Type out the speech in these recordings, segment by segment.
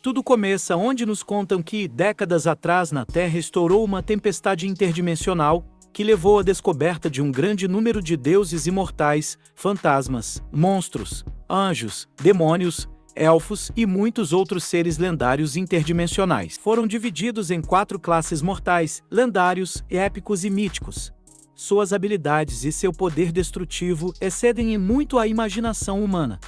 Tudo começa onde nos contam que, décadas atrás na Terra estourou uma tempestade interdimensional, que levou à descoberta de um grande número de deuses imortais, fantasmas, monstros, anjos, demônios, elfos e muitos outros seres lendários interdimensionais. Foram divididos em 4 classes mortais, lendários, épicos e míticos. Suas habilidades e seu poder destrutivo excedem em muito a imaginação humana.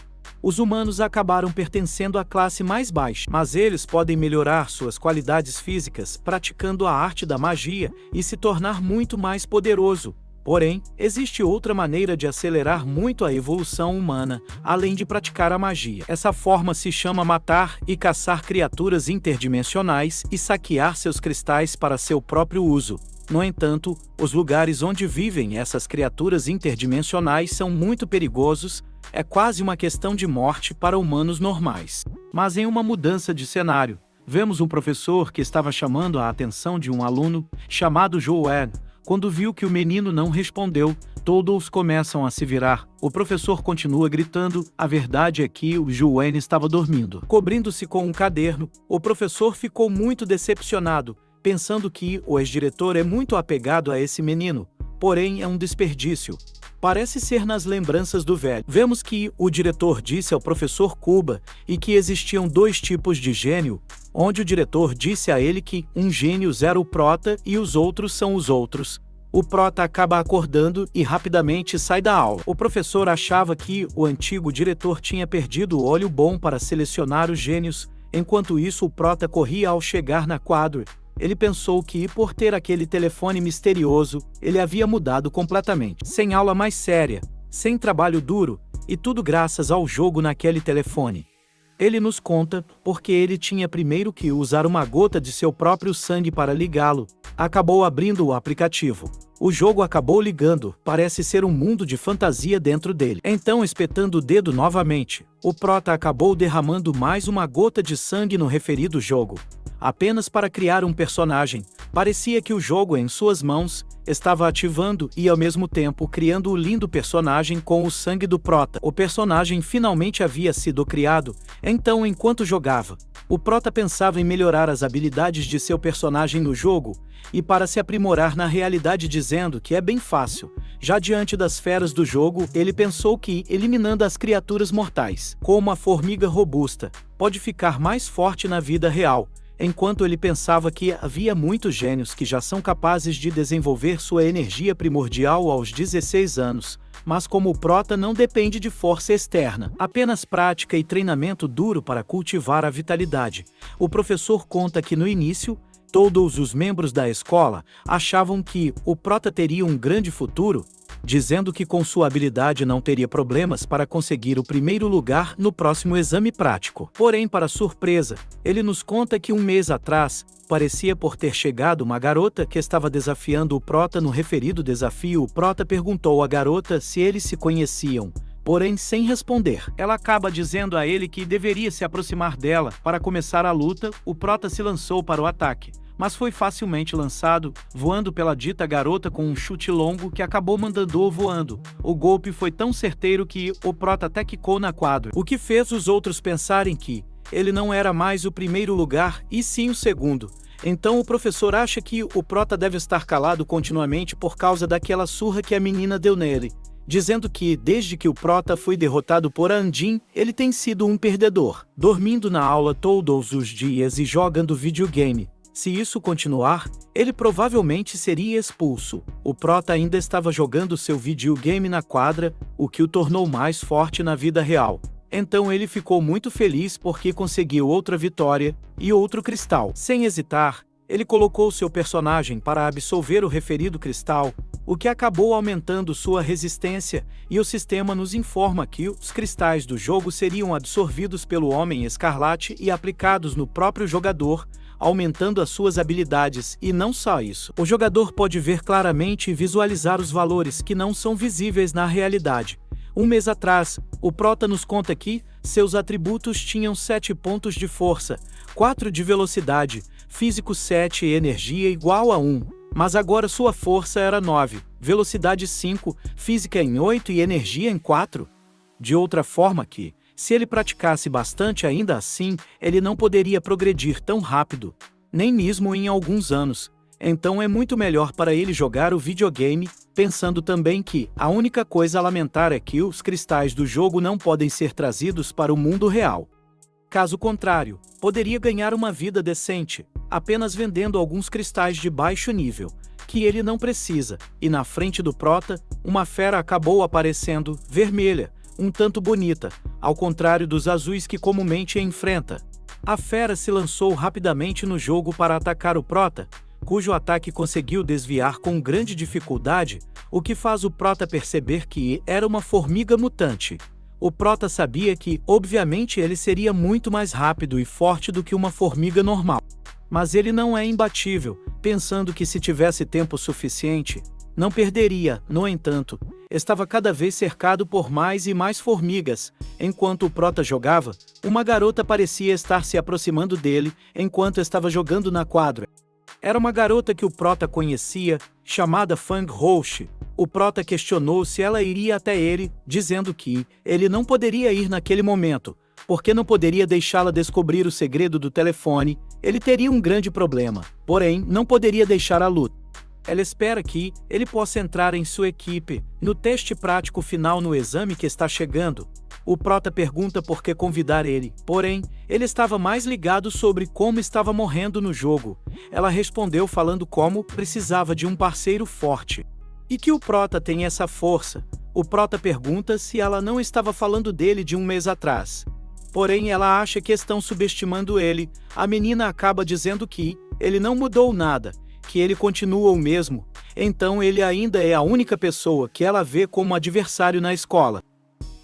Os humanos acabaram pertencendo à classe mais baixa, mas eles podem melhorar suas qualidades físicas praticando a arte da magia e se tornar muito mais poderoso. Porém, existe outra maneira de acelerar muito a evolução humana, além de praticar a magia. Essa forma se chama matar e caçar criaturas interdimensionais e saquear seus cristais para seu próprio uso. No entanto, os lugares onde vivem essas criaturas interdimensionais são muito perigosos, é quase uma questão de morte para humanos normais. Mas em uma mudança de cenário, vemos um professor que estava chamando a atenção de um aluno, chamado Joanne. Quando viu que o menino não respondeu, todos começam a se virar. O professor continua gritando, a verdade é que o Joanne estava dormindo. Cobrindo-se com um caderno, o professor ficou muito decepcionado, pensando que o ex-diretor é muito apegado a esse menino, porém é um desperdício. Parece ser nas lembranças do velho. Vemos que o diretor disse ao professor Cuba e que existiam 2 tipos de gênio, onde o diretor disse a ele que um gênio era o prota e os outros são os outros. O prota acaba acordando e rapidamente sai da aula. O professor achava que o antigo diretor tinha perdido o olho bom para selecionar os gênios, enquanto isso o prota corria ao chegar na quadra. Ele pensou que, por ter aquele telefone misterioso, ele havia mudado completamente. Sem aula mais séria, sem trabalho duro, e tudo graças ao jogo naquele telefone. Ele nos conta, porque ele tinha primeiro que usar uma gota de seu próprio sangue para ligá-lo, acabou abrindo o aplicativo. O jogo acabou ligando, parece ser um mundo de fantasia dentro dele. Então, espetando o dedo novamente, o prota acabou derramando mais uma gota de sangue no referido jogo. Apenas para criar um personagem, parecia que o jogo em suas mãos estava ativando e ao mesmo tempo criando o lindo personagem com o sangue do prota. O personagem finalmente havia sido criado, então enquanto jogava, o prota pensava em melhorar as habilidades de seu personagem no jogo, e para se aprimorar na realidade dizendo que é bem fácil. Já diante das feras do jogo, ele pensou que, eliminando as criaturas mortais, como a formiga robusta, pode ficar mais forte na vida real. Enquanto ele pensava que havia muitos gênios que já são capazes de desenvolver sua energia primordial aos 16 anos, mas como o prota não depende de força externa, apenas prática e treinamento duro para cultivar a vitalidade. O professor conta que no início, todos os membros da escola achavam que o prota teria um grande futuro, dizendo que com sua habilidade não teria problemas para conseguir o primeiro lugar no próximo exame prático. Porém, para surpresa, ele nos conta que um mês atrás, parecia por ter chegado uma garota que estava desafiando o prota no referido desafio. O prota perguntou à garota se eles se conheciam, porém sem responder. Ela acaba dizendo a ele que deveria se aproximar dela para começar a luta. O prota se lançou para o ataque, mas foi facilmente lançado, voando pela dita garota com um chute longo que acabou mandando-o voando. O golpe foi tão certeiro que o prota até quicou na quadra, o que fez os outros pensarem que ele não era mais o primeiro lugar, e sim o segundo. Então o professor acha que o prota deve estar calado continuamente por causa daquela surra que a menina deu nele, dizendo que, desde que o prota foi derrotado por Andin, ele tem sido um perdedor, dormindo na aula todos os dias e jogando videogame. Se isso continuar, ele provavelmente seria expulso. O prota ainda estava jogando seu videogame na quadra, o que o tornou mais forte na vida real. Então ele ficou muito feliz porque conseguiu outra vitória e outro cristal. Sem hesitar, ele colocou seu personagem para absorver o referido cristal, o que acabou aumentando sua resistência, e o sistema nos informa que os cristais do jogo seriam absorvidos pelo Homem Escarlate e aplicados no próprio jogador, aumentando as suas habilidades. E não só isso, o jogador pode ver claramente e visualizar os valores que não são visíveis na realidade. Um mês atrás, o prota nos conta que seus atributos tinham 7 pontos de força, 4 de velocidade, físico 7 e energia igual a 1. Mas agora sua força era 9, velocidade 5, física em 8 e energia em 4. De outra forma que, Se ele praticasse bastante ainda assim, ele não poderia progredir tão rápido, nem mesmo em alguns anos. Então é muito melhor para ele jogar o videogame, pensando também que a única coisa a lamentar é que os cristais do jogo não podem ser trazidos para o mundo real. Caso contrário, poderia ganhar uma vida decente, apenas vendendo alguns cristais de baixo nível, que ele não precisa, e na frente do prota, uma fera acabou aparecendo, vermelha, um tanto bonita, ao contrário dos azuis que comumente enfrenta. A fera se lançou rapidamente no jogo para atacar o prota, cujo ataque conseguiu desviar com grande dificuldade, o que faz o prota perceber que era uma formiga mutante. O prota sabia que, obviamente, ele seria muito mais rápido e forte do que uma formiga normal. Mas ele não é imbatível, pensando que se tivesse tempo suficiente, não perderia. No entanto, estava cada vez cercado por mais e mais formigas. Enquanto o prota jogava, uma garota parecia estar se aproximando dele enquanto estava jogando na quadra. Era uma garota que o prota conhecia, chamada Fang Roche. O prota questionou se ela iria até ele, dizendo que ele não poderia ir naquele momento, porque não poderia deixá-la descobrir o segredo do telefone. Ele teria um grande problema, porém não poderia deixar a luta. Ela espera que ele possa entrar em sua equipe no teste prático final no exame que está chegando. O prota pergunta por que convidar ele, porém, ele estava mais ligado sobre como estava morrendo no jogo. Ela respondeu falando como precisava de um parceiro forte. E que o prota tem essa força. O prota pergunta se ela não estava falando dele de um mês atrás. Porém, ela acha que estão subestimando ele. A menina acaba dizendo que ele não mudou nada, que ele continua o mesmo. Então ele ainda é a única pessoa que ela vê como adversário na escola.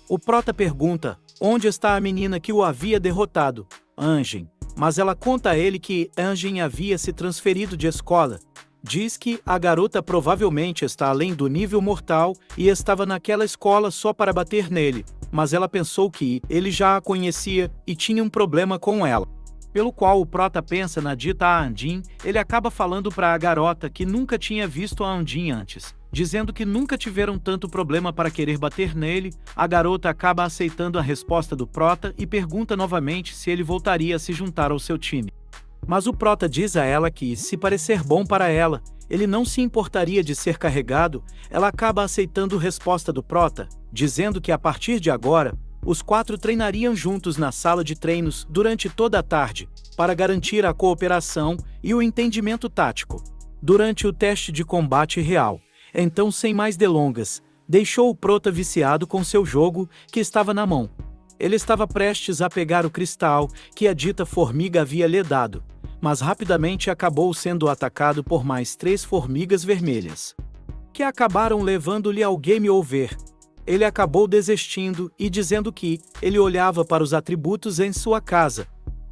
O prota pergunta onde está a menina que o havia derrotado, Anjin, mas ela conta a ele que Anjin havia se transferido de escola. Diz que a garota provavelmente está além do nível mortal e estava naquela escola só para bater nele, mas ela pensou que ele já a conhecia e tinha um problema com ela. Pelo qual o prota pensa na dita Andin. Ele acaba falando para a garota que nunca tinha visto a Andin antes, dizendo que nunca tiveram tanto problema para querer bater nele. A garota acaba aceitando a resposta do prota e pergunta novamente se ele voltaria a se juntar ao seu time. Mas o prota diz a ela que, se parecer bom para ela, ele não se importaria de ser carregado. Ela acaba aceitando a resposta do prota, dizendo que a partir de agora, os 4 treinariam juntos na sala de treinos durante toda a tarde, para garantir a cooperação e o entendimento tático, durante o teste de combate real. Então, sem mais delongas, deixou o prota viciado com seu jogo, que estava na mão. Ele estava prestes a pegar o cristal que a dita formiga havia lhe dado, mas rapidamente acabou sendo atacado por mais 3 formigas vermelhas, que acabaram levando-lhe ao game over. Ele acabou desistindo e dizendo que ele olhava para os atributos em sua casa.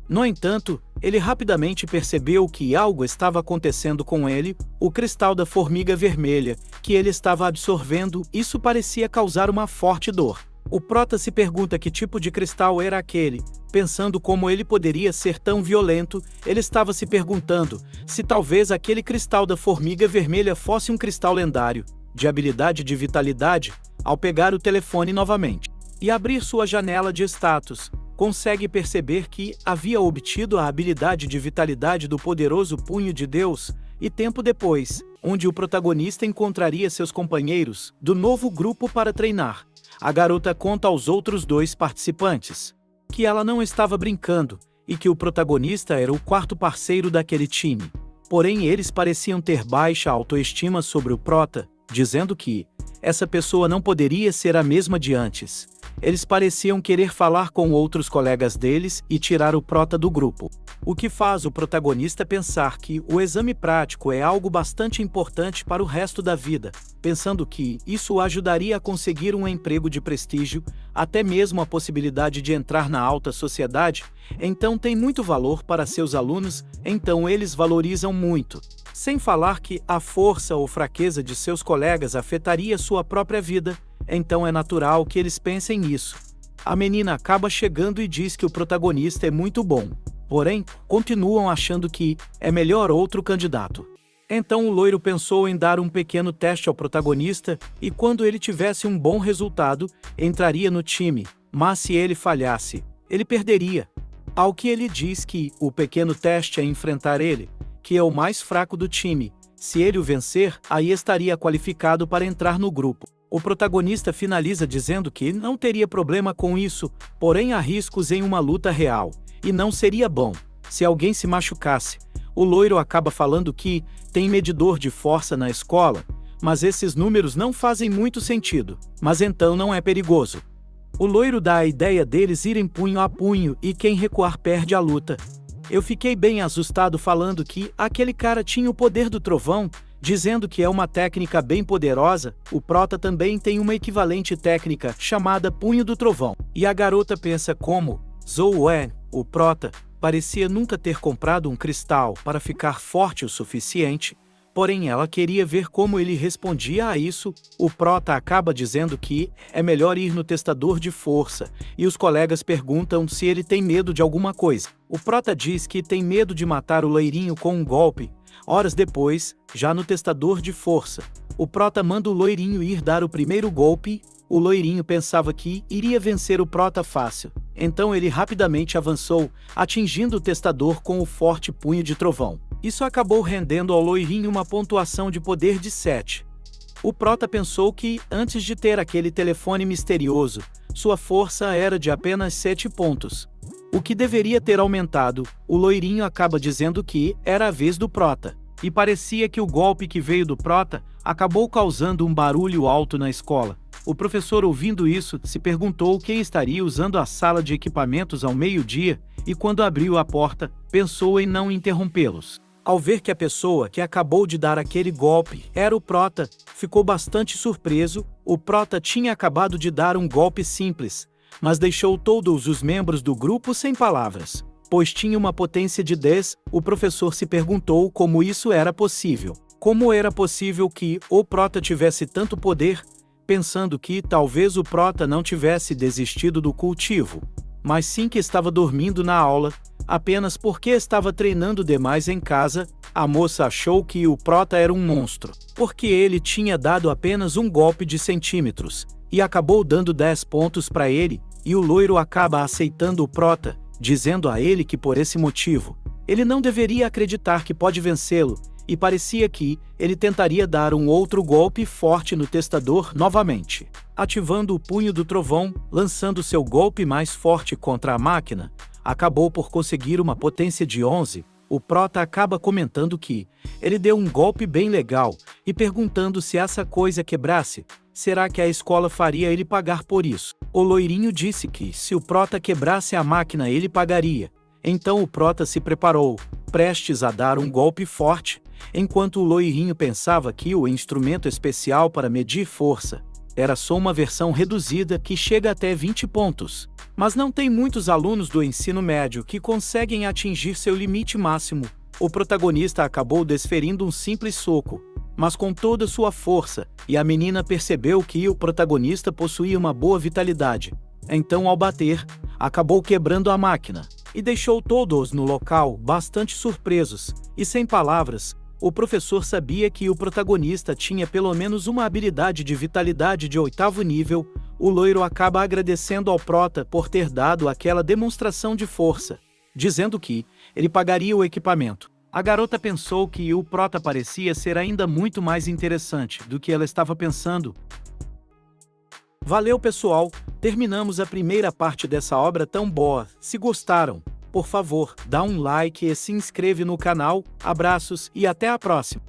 No entanto, ele rapidamente percebeu que algo estava acontecendo com ele, o cristal da formiga vermelha, que ele estava absorvendo. Isso parecia causar uma forte dor. O prota se pergunta que tipo de cristal era aquele. Pensando como ele poderia ser tão violento, ele estava se perguntando se talvez aquele cristal da formiga vermelha fosse um cristal lendário, de habilidade de vitalidade. Ao pegar o telefone novamente e abrir sua janela de status, consegue perceber que havia obtido a habilidade de vitalidade do poderoso punho de Deus, e tempo depois, onde o protagonista encontraria seus companheiros do novo grupo para treinar. A garota conta aos outros 2 participantes que ela não estava brincando e que o protagonista era o 4º parceiro daquele time. Porém, eles pareciam ter baixa autoestima sobre o prota, dizendo que essa pessoa não poderia ser a mesma de antes. Eles pareciam querer falar com outros colegas deles e tirar o prota do grupo. O que faz o protagonista pensar que o exame prático é algo bastante importante para o resto da vida, pensando que isso o ajudaria a conseguir um emprego de prestígio, até mesmo a possibilidade de entrar na alta sociedade. Então tem muito valor para seus alunos, então eles valorizam muito. Sem falar que a força ou fraqueza de seus colegas afetaria sua própria vida, então é natural que eles pensem nisso. A menina acaba chegando e diz que o protagonista é muito bom, porém, continuam achando que é melhor outro candidato. Então o loiro pensou em dar um pequeno teste ao protagonista, e quando ele tivesse um bom resultado, entraria no time. mas se ele falhasse, ele perderia. Ao que ele diz que o pequeno teste é enfrentar ele, que é o mais fraco do time. Se ele o vencer, aí estaria qualificado para entrar no grupo. O protagonista finaliza dizendo que não teria problema com isso, porém há riscos em uma luta real, e não seria bom se alguém se machucasse. O loiro acaba falando que tem medidor de força na escola, mas esses números não fazem muito sentido, mas então não é perigoso. O loiro dá a ideia deles irem punho a punho e quem recuar perde a luta. Eu fiquei bem assustado falando que aquele cara tinha o poder do trovão, dizendo que é uma técnica bem poderosa. O prota também tem uma equivalente técnica chamada punho do trovão. E a garota pensa como Zoe, o prota, parecia nunca ter comprado um cristal para ficar forte o suficiente, porém ela queria ver como ele respondia a isso. O prota acaba dizendo que é melhor ir no testador de força, e os colegas perguntam se ele tem medo de alguma coisa. O prota diz que tem medo de matar o loirinho com um golpe. Horas depois, já no testador de força, o prota manda o loirinho ir dar o primeiro golpe. O loirinho pensava que iria vencer o prota fácil, então ele rapidamente avançou, atingindo o testador com o forte punho de trovão. Isso acabou rendendo ao loirinho uma pontuação de poder de 7. O prota pensou que, antes de ter aquele telefone misterioso, sua força era de apenas 7 pontos, o que deveria ter aumentado. O loirinho acaba dizendo que era a vez do prota, e parecia que o golpe que veio do prota acabou causando um barulho alto na escola. O professor, ouvindo isso, se perguntou quem estaria usando a sala de equipamentos ao meio-dia, e quando abriu a porta, pensou em não interrompê-los. Ao ver que a pessoa que acabou de dar aquele golpe era o prota, ficou bastante surpreso. O prota tinha acabado de dar um golpe simples, mas deixou todos os membros do grupo sem palavras, pois tinha uma potência de 10. O professor se perguntou como isso era possível. Como era possível que o prota tivesse tanto poder, pensando que talvez o prota não tivesse desistido do cultivo, mas sim que estava dormindo na aula, apenas porque estava treinando demais em casa. A moça achou que o prota era um monstro, porque ele tinha dado apenas um golpe de centímetros, e acabou dando 10 pontos para ele, e o loiro acaba aceitando o prota, dizendo a ele que por esse motivo, ele não deveria acreditar que pode vencê-lo, e parecia que ele tentaria dar um outro golpe forte no testador novamente, ativando o punho do trovão, lançando seu golpe mais forte contra a máquina. Acabou por conseguir uma potência de 11. O prota acaba comentando que ele deu um golpe bem legal e perguntando se essa coisa quebrasse, será que a escola faria ele pagar por isso? O loirinho disse que se o prota quebrasse a máquina ele pagaria. Então o prota se preparou, prestes a dar um golpe forte, enquanto o loirinho pensava que o instrumento especial para medir força era só uma versão reduzida que chega até 20 pontos. Mas não tem muitos alunos do ensino médio que conseguem atingir seu limite máximo. O protagonista acabou desferindo um simples soco, mas com toda sua força, e a menina percebeu que o protagonista possuía uma boa vitalidade. Então, ao bater, acabou quebrando a máquina, e deixou todos no local bastante surpresos, e sem palavras. O professor sabia que o protagonista tinha pelo menos uma habilidade de vitalidade de 8º nível. O loiro acaba agradecendo ao prota por ter dado aquela demonstração de força, dizendo que ele pagaria o equipamento. A garota pensou que o prota parecia ser ainda muito mais interessante do que ela estava pensando. Valeu, pessoal! Terminamos a primeira parte dessa obra tão boa. Se gostaram, por favor, dá um like e se inscreve no canal. Abraços e até a próxima!